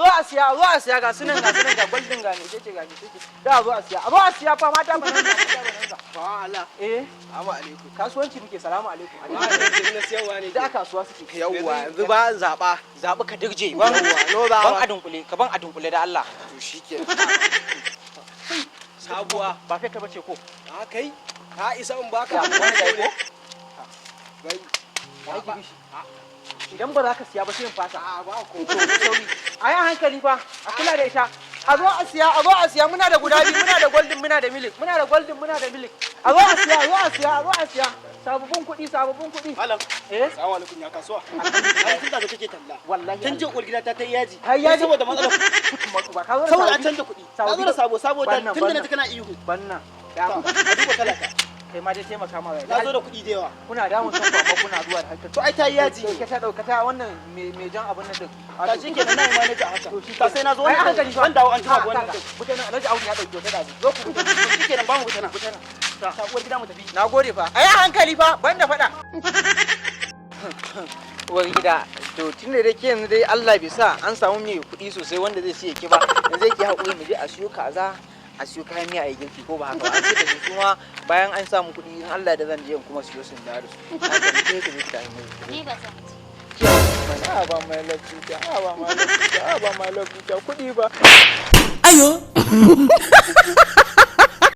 zo a siya ga sunan ga gwaldin ga ne ce ga ne ce da zo a siya fa mata banan sa ba Allah assalamu alaikum kasuwanci muke salamu alaikum alaikum na siyarwa ne da kasuwa suke yawwa yanzu ba zabi ka dirje ban ban adunkule da Allah to shikenan sabuwa ba kai ta bace ko a kai ka isa in baka wani da ko bai idan ba za ka siya ba sai in fasa a ba ko sauri a yi hankali fa a kula da ita a zo a siya muna da guda biyu muna da golden muna da milk a zo a siya sababbin kuɗi malam assalamu alaikum ya kasuwa ai tun da kake talla wallahi tun je uwar gida ta yaji saboda matsalar ba ka zo da saboda an canza kuɗi ka zo da sabo dan tun da na kana ihu bannan a duba talaka kai ma dai taimaka ma na zo da kuɗi da yawa kuna damun san ba kuna zuwa da to ai ta yaji dauka ta wannan me jan abun nan din ta shikenan nayi ma nake a haka ka sai na zo an dawo an tuba wannan mutane Alhaji Audu ya dauke ta da zo ku shikenan ba mu mutana ta uwar gida mu tafi nagode fa ai hankali fa banda fada uwar gida to tun da ke yanzu dai Allah bai sa an samu mai kuɗi sosai wanda zai siya ki ba yanzu yake haƙuri mu je a siyo kaza a siyo kayan miya a girki ko ba haka ba an ce da su kuma bayan an samu kuɗi in Allah da zan je in kuma siyo sun da su haka ne ke ka je ki tafi ni ba san ba mai lafiya kuɗi ba ayo